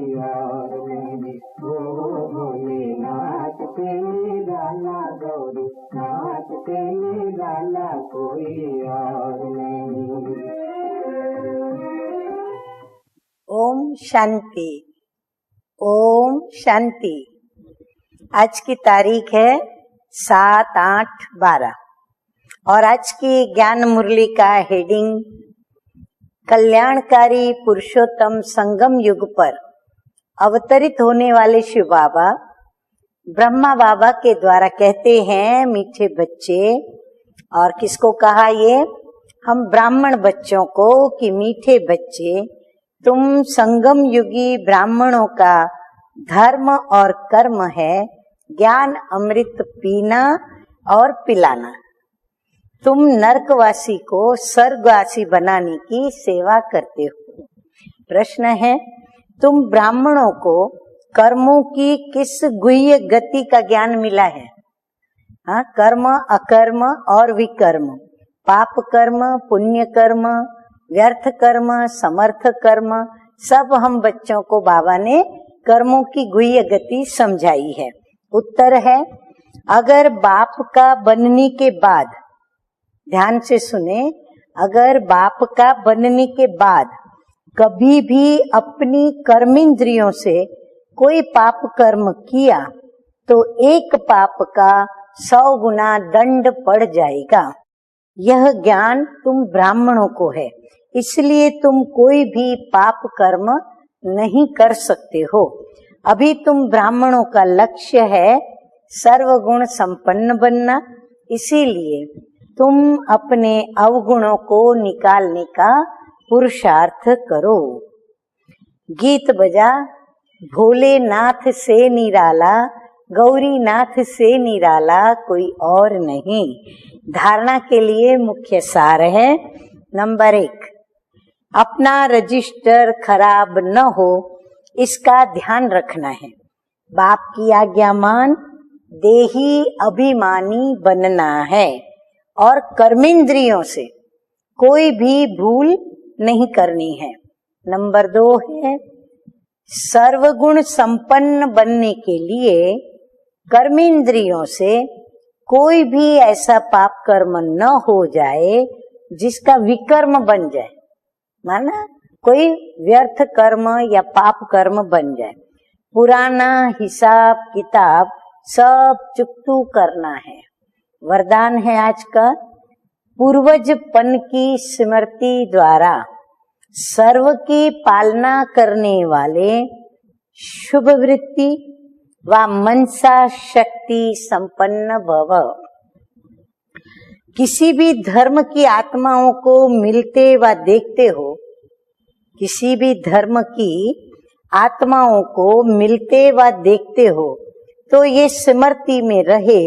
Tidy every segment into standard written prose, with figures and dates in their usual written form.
और नहीं। ओ भोलेनाथ तेरे लाला गौरी नाथ तेरे लाला कोई और नहीं। ओम शांति। ओम शांति। आज की तारीख है 7/8/12 और आज की ज्ञान मुरली का हेडिंग कल्याणकारी पुरुषोत्तम संगम युग पर अवतरित होने वाले शिव बाबा ब्रह्मा बाबा के द्वारा कहते हैं, मीठे बच्चे। और किसको कहा ये? हम ब्राह्मण बच्चों को कि मीठे बच्चे, तुम संगम युगी ब्राह्मणों का धर्म और कर्म है ज्ञान अमृत पीना और पिलाना। तुम नरकवासी को स्वर्गवासी बनाने की सेवा करते हो। प्रश्न है, तुम ब्राह्मणों को कर्मों की किस गुह्य गति का ज्ञान मिला है? हाँ, कर्म, अकर्म और विकर्म, पाप कर्म, पुण्य कर्म, व्यर्थ कर्म, समर्थ कर्म, सब हम बच्चों को बाबा ने कर्मों की गुह्य गति समझाई है। उत्तर है, अगर बाप का बनने के बाद, ध्यान से सुने, अगर बाप का बनने के बाद कभी भी अपनी कर्मेंद्रियों से कोई पाप कर्म किया तो एक पाप का 100 गुना दंड पड़ जाएगा। यह ज्ञान तुम ब्राह्मणों को है, इसलिए तुम कोई भी पाप कर्म नहीं कर सकते हो। अभी तुम ब्राह्मणों का लक्ष्य है सर्वगुण संपन्न बनना, इसीलिए तुम अपने अवगुणों को निकालने का पुरुषार्थ करो। गीत बजा, भोलेनाथ से निराला, गौरीनाथ से निराला कोई और नहीं। धारणा के लिए मुख्य सार है, नंबर 1, अपना रजिस्टर खराब न हो इसका ध्यान रखना है। बाप की आज्ञा मान, देही अभिमानी बनना है और कर्मेंद्रियों से कोई भी भूल नहीं करनी है। नंबर 2 है, सर्वगुण संपन्न बनने के लिए कर्मेंद्रियों से कोई भी ऐसा पाप कर्म न हो जाए जिसका विकर्म बन जाए, माना कोई व्यर्थ कर्म या पाप कर्म बन जाए। पुराना हिसाब किताब सब चुकतू करना है। वरदान है आज का, पूर्वजपन की स्मृति द्वारा सर्व की पालना करने वाले शुभ वृत्ति व मनसा शक्ति संपन्न भव। किसी भी धर्म की आत्माओं को मिलते व देखते हो, किसी भी धर्म की आत्माओं को मिलते व देखते हो तो ये स्मृति में रहे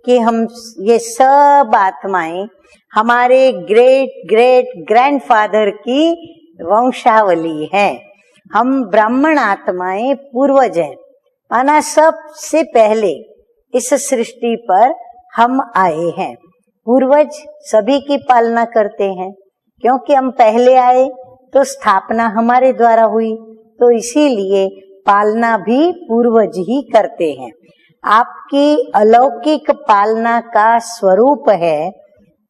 कि हम ये सब आत्माएं हमारे ग्रेट ग्रेट ग्रैंडफादर की वंशावली है। हम ब्राह्मण आत्माएं पूर्वज हैं, माना सबसे पहले इस सृष्टि पर हम आए हैं। पूर्वज सभी की पालना करते हैं, क्योंकि हम पहले आए तो स्थापना हमारे द्वारा हुई, तो इसीलिए पालना भी पूर्वज ही करते हैं। आपकी अलौकिक पालना का स्वरूप है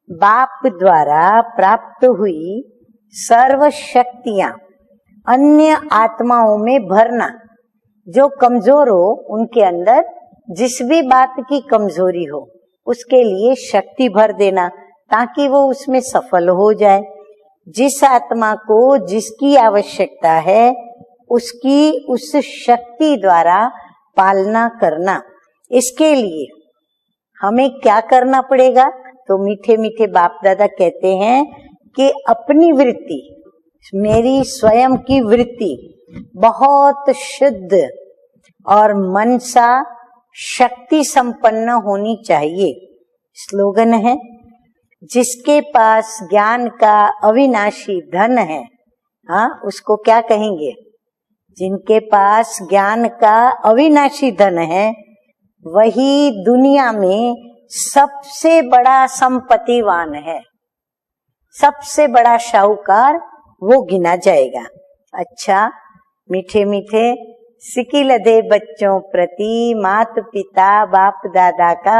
बाप द्वारा प्राप्त हुई सर्व शक्तियां अन्य आत्माओं में भरना। जो कमजोर हो उनके अंदर जिस भी बात की कमजोरी हो उसके लिए शक्ति भर देना, ताकि वो उसमें सफल हो जाए। जिस आत्मा को जिसकी आवश्यकता है उसकी उस शक्ति द्वारा पालना करना। इसके लिए हमें क्या करना पड़ेगा? तो मीठे मीठे बाप दादा कहते हैं कि अपनी वृत्ति, मेरी स्वयं की वृत्ति बहुत शुद्ध और मनसा शक्ति संपन्न होनी चाहिए। स्लोगन है, जिसके पास ज्ञान का अविनाशी धन है, हाँ, उसको क्या कहेंगे? जिनके पास ज्ञान का अविनाशी धन है वही दुनिया में सबसे बड़ा संपत्तिवान है, सबसे बड़ा शाहूकार वो गिना जाएगा। अच्छा, मीठे मीठे सिकिलधे बच्चों प्रति माता पिता बाप दादा का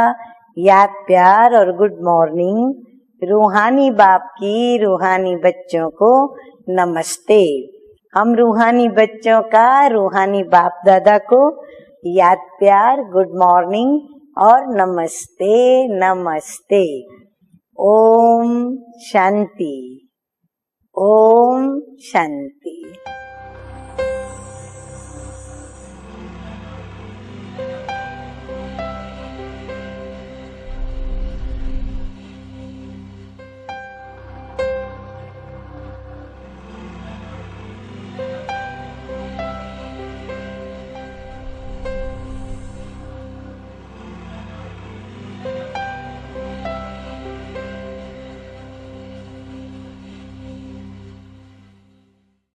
याद प्यार और गुड मॉर्निंग। रूहानी बाप की रूहानी बच्चों को नमस्ते। हम रूहानी बच्चों का रूहानी बाप दादा को याद प्यार गुड मॉर्निंग और नमस्ते नमस्ते। ओम शांति, ओम शांति।